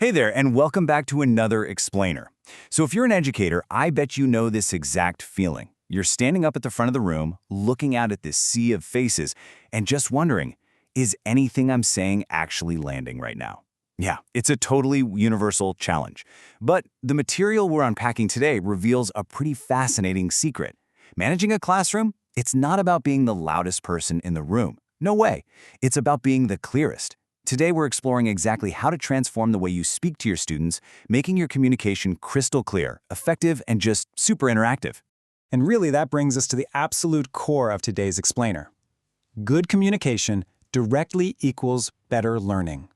Hey there, and welcome back to another explainer. So if you're an educator, I bet you know this exact feeling. You're standing up at the front of the room, looking out at this sea of faces, and just wondering, is anything I'm saying actually landing right now? Yeah, it's a totally universal challenge. But the material we're unpacking today reveals a pretty fascinating secret. Managing a classroom, it's not about being the loudest person in the room. No way. It's about being the clearest. Today, we're exploring exactly how to transform the way you speak to your students, making your communication crystal clear, effective, and just super interactive. And really, that brings us to the absolute core of today's explainer. Good communication directly equals better learning.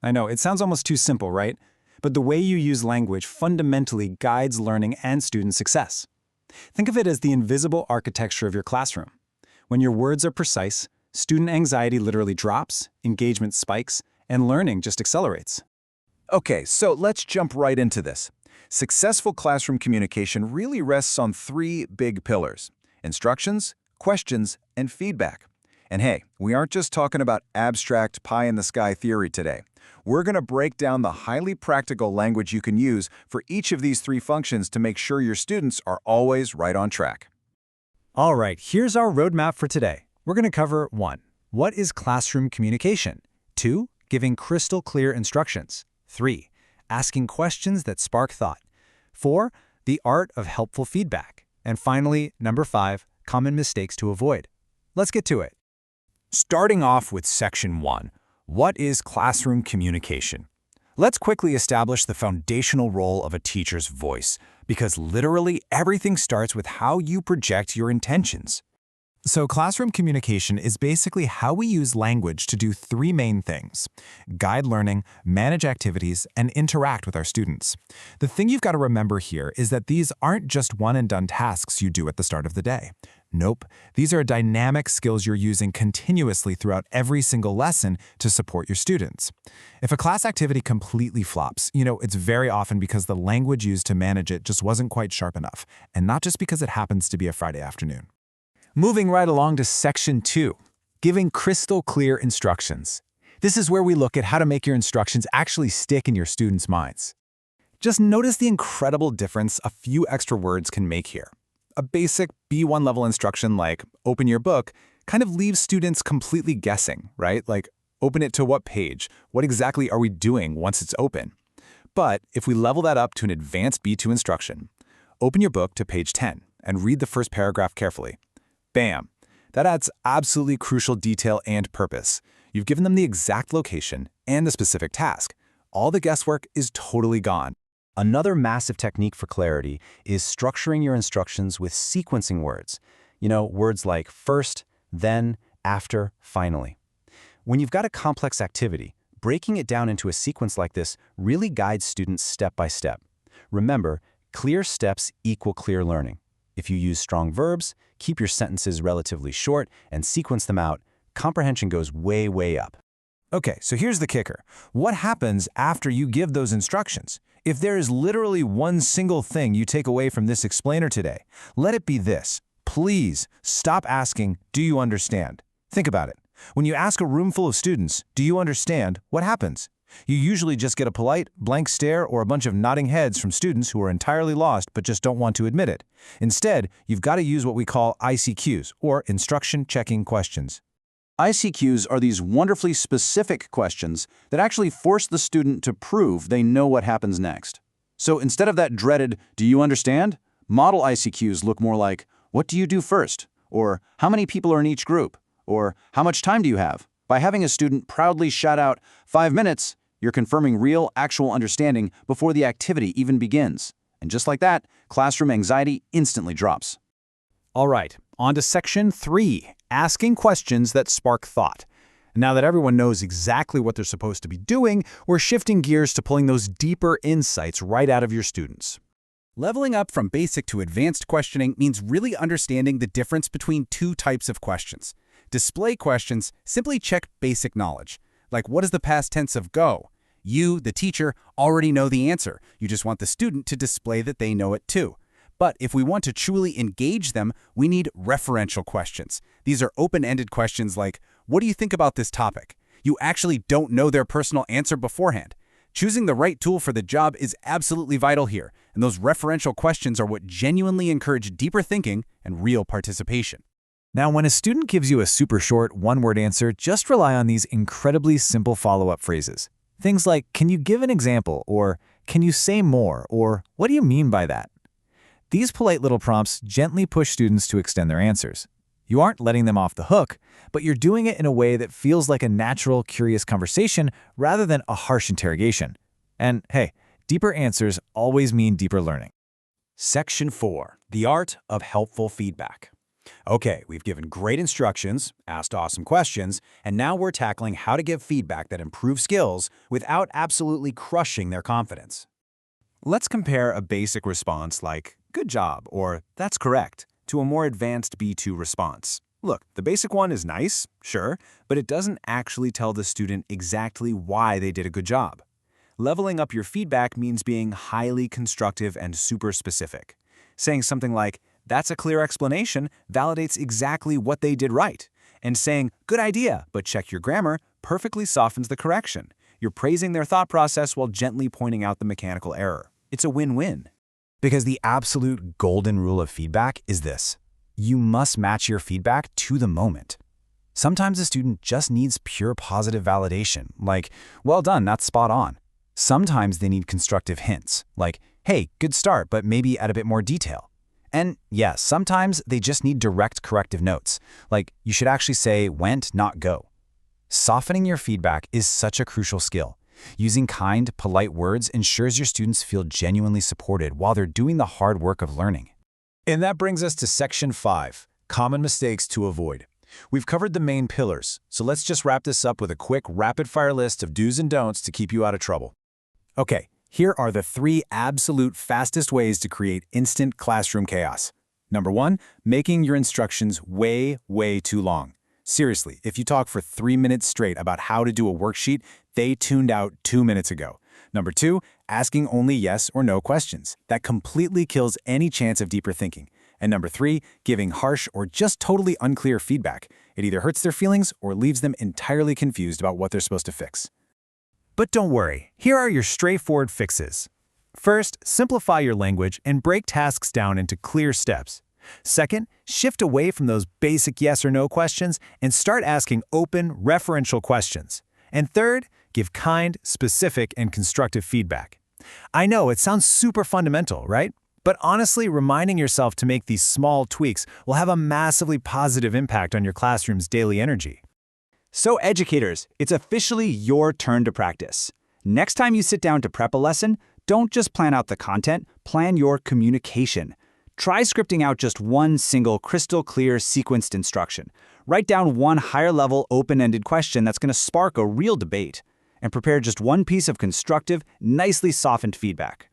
I know, it sounds almost too simple, right? But the way you use language fundamentally guides learning and student success. Think of it as the invisible architecture of your classroom. When your words are precise, student anxiety literally drops, engagement spikes, and learning just accelerates. Okay, so let's jump right into this. Successful classroom communication really rests on three big pillars: instructions, questions, and feedback. And hey, we aren't just talking about abstract pie-in-the-sky theory today. We're going to break down the highly practical language you can use for each of these three functions to make sure your students are always right on track. All right, here's our roadmap for today. We're going to cover 1. What is classroom communication? 2. Giving crystal clear instructions. 3. Asking questions that spark thought. 4. The art of helpful feedback. And finally, number 5, common mistakes to avoid. Let's get to it. Starting off with Section 1, what is classroom communication? Let's quickly establish the foundational role of a teacher's voice, because literally everything starts with how you project your intentions. So classroom communication is basically how we use language to do three main things: guide learning, manage activities, and interact with our students. The thing you've got to remember here is that these aren't just one-and-done tasks you do at the start of the day. Nope, these are dynamic skills you're using continuously throughout every single lesson to support your students. If a class activity completely flops, it's very often because the language used to manage it just wasn't quite sharp enough, and not just because it happens to be a Friday afternoon. Moving right along to Section 2, giving crystal clear instructions. This is where we look at how to make your instructions actually stick in your students' minds. Just notice the incredible difference a few extra words can make here. A basic B1 level instruction like open your book kind of leaves students completely guessing, right? Like, open it to what page? What exactly are we doing once it's open? But if we level that up to an advanced B2 instruction, open your book to page 10 and read the first paragraph carefully. Bam! That adds absolutely crucial detail and purpose. You've given them the exact location and the specific task. All the guesswork is totally gone. Another massive technique for clarity is structuring your instructions with sequencing words. Words like first, then, after, finally. When you've got a complex activity, breaking it down into a sequence like this really guides students step by step. Remember, clear steps equal clear learning. If you use strong verbs, keep your sentences relatively short, and sequence them out, comprehension goes way, way up. Okay, so here's the kicker. What happens after you give those instructions? If there is literally one single thing you take away from this explainer today, let it be this. Please stop asking, do you understand? Think about it. When you ask a room full of students, do you understand, what happens? You usually just get a polite, blank stare or a bunch of nodding heads from students who are entirely lost but just don't want to admit it. Instead, you've got to use what we call ICQs, or instruction checking questions. ICQs are these wonderfully specific questions that actually force the student to prove they know what happens next. So instead of that dreaded, do you understand? Model ICQs look more like, what do you do first? Or how many people are in each group? Or how much time do you have? By having a student proudly shout out, 5 minutes, you're confirming real, actual understanding before the activity even begins. And just like that, classroom anxiety instantly drops. All right, on to Section 3, asking questions that spark thought. Now that everyone knows exactly what they're supposed to be doing, we're shifting gears to pulling those deeper insights right out of your students. Leveling up from basic to advanced questioning means really understanding the difference between two types of questions. Display questions simply check basic knowledge, like what is the past tense of go? You, the teacher, already know the answer. You just want the student to display that they know it too. But if we want to truly engage them, we need referential questions. These are open-ended questions like, what do you think about this topic? You actually don't know their personal answer beforehand. Choosing the right tool for the job is absolutely vital here, and those referential questions are what genuinely encourage deeper thinking and real participation. Now, when a student gives you a super short, one-word answer, just rely on these incredibly simple follow-up phrases. Things like, can you give an example? Or, can you say more? Or, what do you mean by that? These polite little prompts gently push students to extend their answers. You aren't letting them off the hook, but you're doing it in a way that feels like a natural, curious conversation rather than a harsh interrogation. And hey, deeper answers always mean deeper learning. Section 4. The Art of Helpful Feedback. Okay, we've given great instructions, asked awesome questions, and now we're tackling how to give feedback that improves skills without absolutely crushing their confidence. Let's compare a basic response like, good job, or that's correct, to a more advanced B2 response. Look, the basic one is nice, sure, but it doesn't actually tell the student exactly why they did a good job. Leveling up your feedback means being highly constructive and super specific. Saying something like, that's a clear explanation, validates exactly what they did right. And saying, good idea, but check your grammar, perfectly softens the correction. You're praising their thought process while gently pointing out the mechanical error. It's a win-win. Because the absolute golden rule of feedback is this: you must match your feedback to the moment. Sometimes a student just needs pure positive validation, like, well done, that's spot on. Sometimes they need constructive hints, like, hey, good start, but maybe add a bit more detail. And yes, sometimes they just need direct corrective notes, like you should actually say went, not go. Softening your feedback is such a crucial skill. Using kind, polite words ensures your students feel genuinely supported while they're doing the hard work of learning. And that brings us to Section 5, Common Mistakes to Avoid. We've covered the main pillars, so let's just wrap this up with a quick rapid-fire list of do's and don'ts to keep you out of trouble. Okay, here are the 3 absolute fastest ways to create instant classroom chaos. Number 1, making your instructions way too long. Seriously, if you talk for 3 minutes straight about how to do a worksheet, they tuned out 2 minutes ago. Number 2, asking only yes or no questions. That completely kills any chance of deeper thinking. And number 3, giving harsh or just totally unclear feedback. It either hurts their feelings or leaves them entirely confused about what they're supposed to fix. But don't worry, here are your straightforward fixes. First, simplify your language and break tasks down into clear steps. Second, shift away from those basic yes or no questions and start asking open, referential questions. And third, give kind, specific, and constructive feedback. I know it sounds super fundamental, right? But honestly, reminding yourself to make these small tweaks will have a massively positive impact on your classroom's daily energy. So educators, it's officially your turn to practice. Next time you sit down to prep a lesson, don't just plan out the content, plan your communication. Try scripting out just one single crystal clear sequenced instruction. Write down one higher-level open-ended question that's going to spark a real debate. And prepare just one piece of constructive, nicely softened feedback.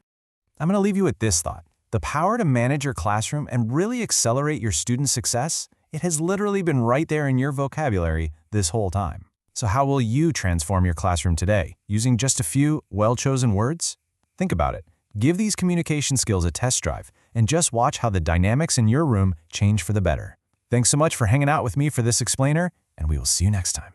I'm going to leave you with this thought. The power to manage your classroom and really accelerate your student success, it has literally been right there in your vocabulary this whole time. So how will you transform your classroom today? Using just a few well-chosen words? Think about it. Give these communication skills a test drive and just watch how the dynamics in your room change for the better. Thanks so much for hanging out with me for this explainer, and we will see you next time.